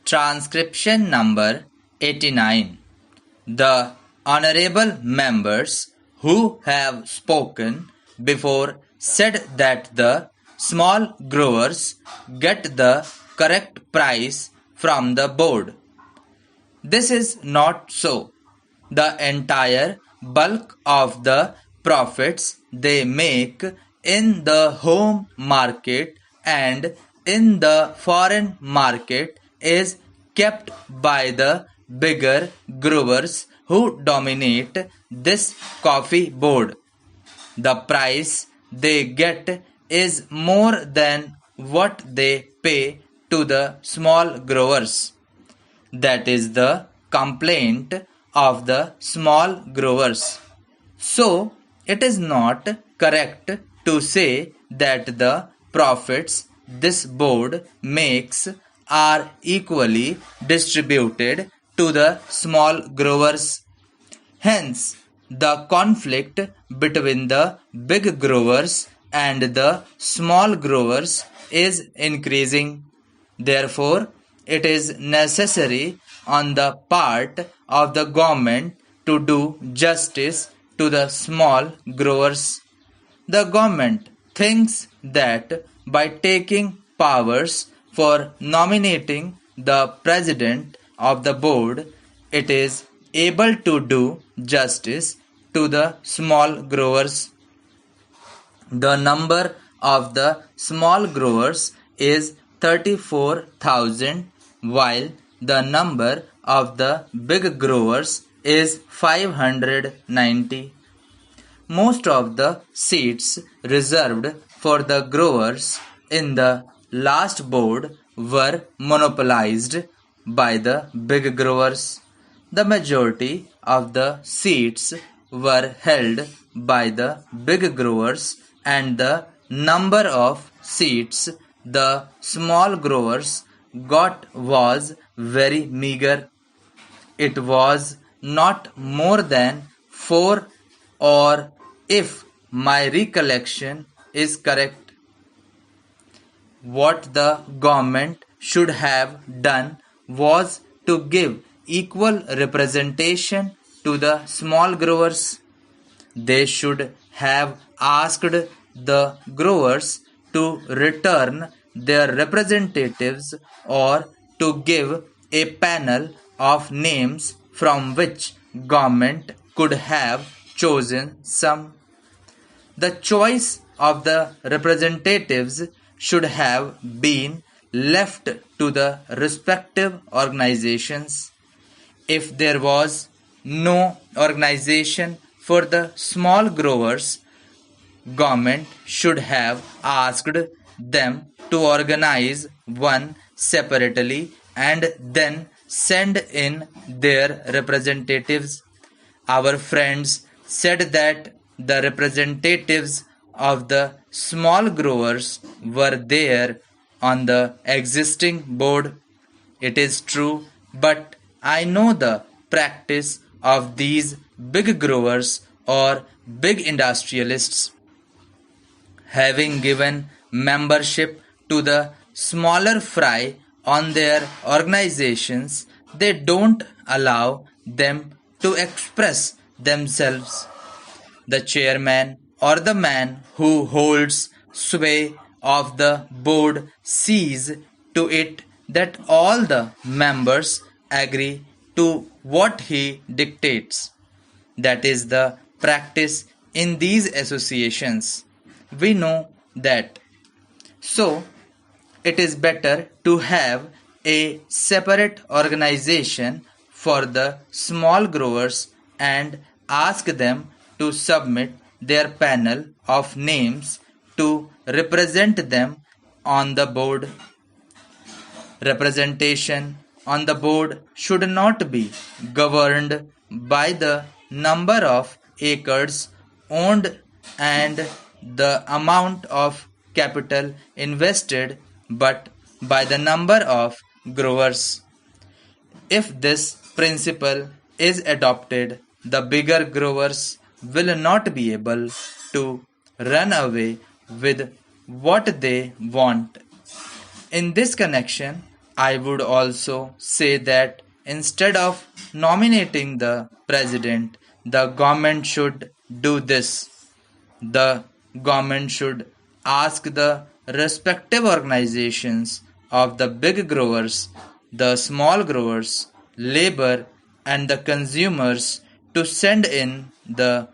Transcription number 89. The honorable members who have spoken before said that the small growers get the correct price from the board. This is not so. The entire bulk of the profits they make in the home market and in the foreign market is kept by the bigger growers who dominate this coffee board. The price they get is more than what they pay to the small growers. That is the complaint of the small growers. So, it is not correct to say that the profits this board makes are equally distributed to the small growers. Hence, the conflict between the big growers and the small growers is increasing. Therefore, it is necessary on the part of the government to do justice to the small growers. The government thinks that by taking powers for nominating the president of the board, it is able to do justice to the small growers. The number of the small growers is 34,000 while the number of the big growers is 590. Most of the seats reserved for the growers in the last board were monopolized by the big growers. The majority of the seats were held by the big growers and the number of seats the small growers got was very meager. It was not more than 4, or if my recollection is correct. What the government should have done was to give equal representation to the small growers. They should have asked the growers to return their representatives or to give a panel of names from which government could have chosen some. The choice of the representatives should have been left to the respective organizations. If there was no organization for the small growers, government should have asked them to organize one separately and then send in their representatives. Our friends said that the representatives of the small growers were there on the existing board. It is true, but I know the practice of these big growers or big industrialists. Having given membership to the smaller fry on their organizations, they don't allow them to express themselves. The chairman or the man who holds sway of the board sees to it that all the members agree to what he dictates. That is the practice in these associations. We know that. So, it is better to have a separate organization for the small growers and ask them to submit their panel of names to represent them on the board. Representation on the board should not be governed by the number of acres owned and the amount of capital invested, but by the number of growers. If this principle is adopted, the bigger growers will not be able to run away with what they want. In this connection, I would also say that instead of nominating the president, the government should do this. The government should ask the respective organizations of the big growers, the small growers, labor, and the consumers to send in the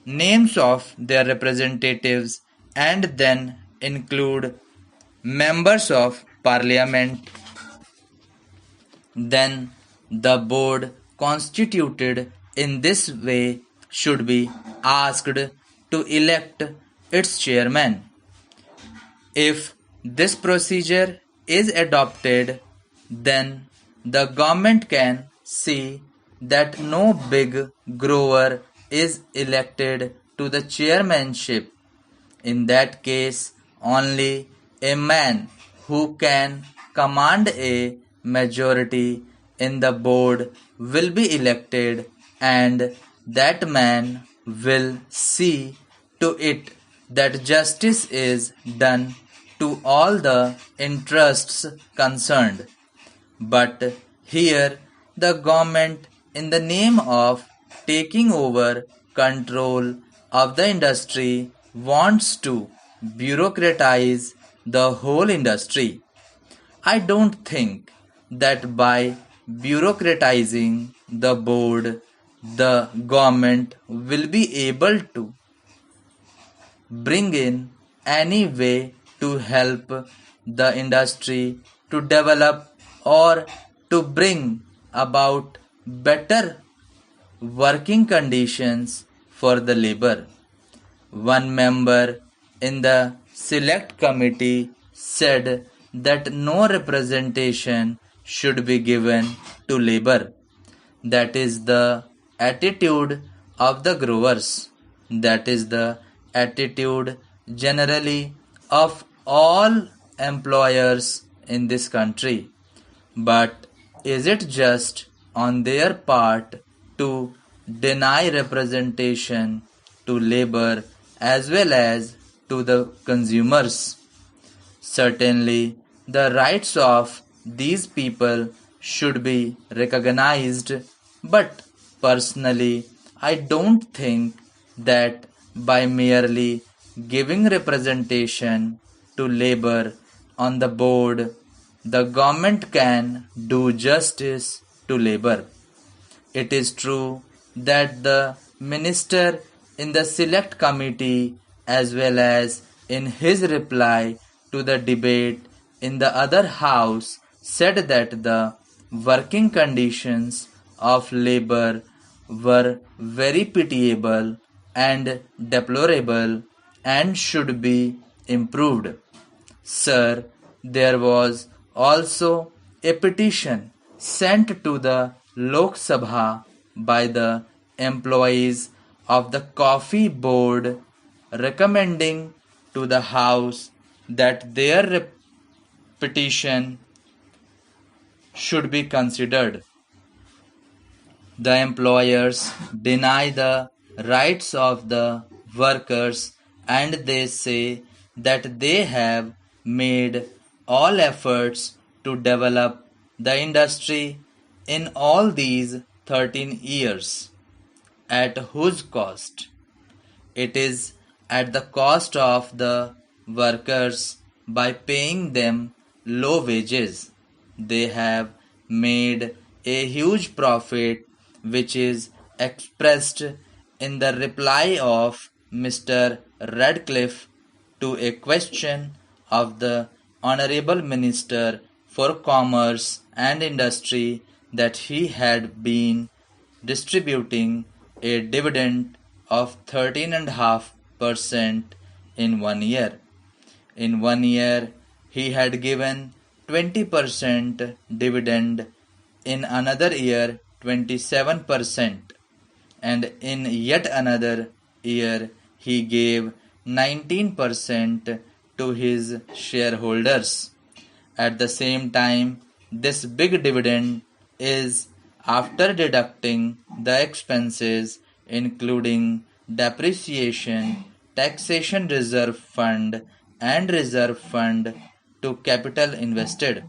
names of their representatives and then include members of parliament. Then the board constituted in this way should be asked to elect its chairman. If this procedure is adopted, then the government can see that no big grower is elected to the chairmanship. In that case, only a man who can command a majority in the board will be elected, and that man will see to it that justice is done to all the interests concerned. But here the government, in the name of taking over control of the industry, wants to bureaucratize the whole industry. I don't think that by bureaucratizing the board, the government will be able to bring in any way to help the industry to develop or to bring about better working conditions for the labor. One member in the select committee said that no representation should be given to labor. That is the attitude of the growers. That is the attitude generally of all employers in this country. But is it just on their part to deny representation to labor as well as to the consumers? Certainly, the rights of these people should be recognized, but personally, I don't think that by merely giving representation to labor on the board, the government can do justice to labor. It is true that the minister in the select committee as well as in his reply to the debate in the other house said that the working conditions of labor were very pitiable and deplorable and should be improved. Sir, there was also a petition sent to the Lok Sabha by the employees of the coffee board recommending to the house that their petition should be considered. The employers deny the rights of the workers and they say that they have made all efforts to develop the industry in all these 13 years. At whose cost? It is at the cost of the workers by paying them low wages. They have made a huge profit, which is expressed in the reply of Mr. Radcliffe to a question of the Honorable Minister for Commerce and Industry that he had been distributing a dividend of 13.5% in 1 year. In 1 year, he had given 20% dividend, in another year 27%, and in yet another year he gave 19% to his shareholders. At the same time, this big dividend is after deducting the expenses including depreciation, taxation reserve fund and reserve fund to capital invested.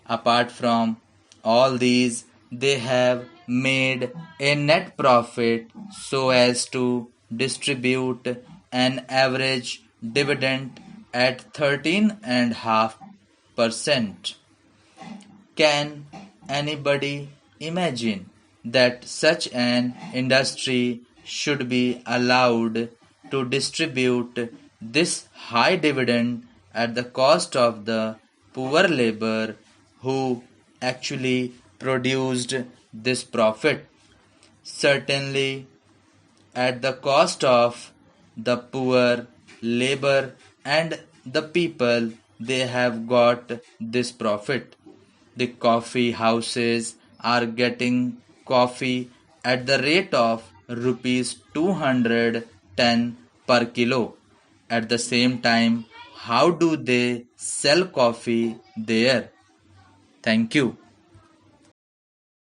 Apart from all these, they have made a net profit so as to distribute an average dividend at 13.5%. Can anybody imagine that such an industry should be allowed to distribute this high dividend at the cost of the poor labor who actually produced this profit? Certainly, at the cost of the poor labor and the people they have got this profit. The coffee houses are getting coffee at the rate of rupees 210 per kilo. At the same time, how do they sell coffee there? Thank you.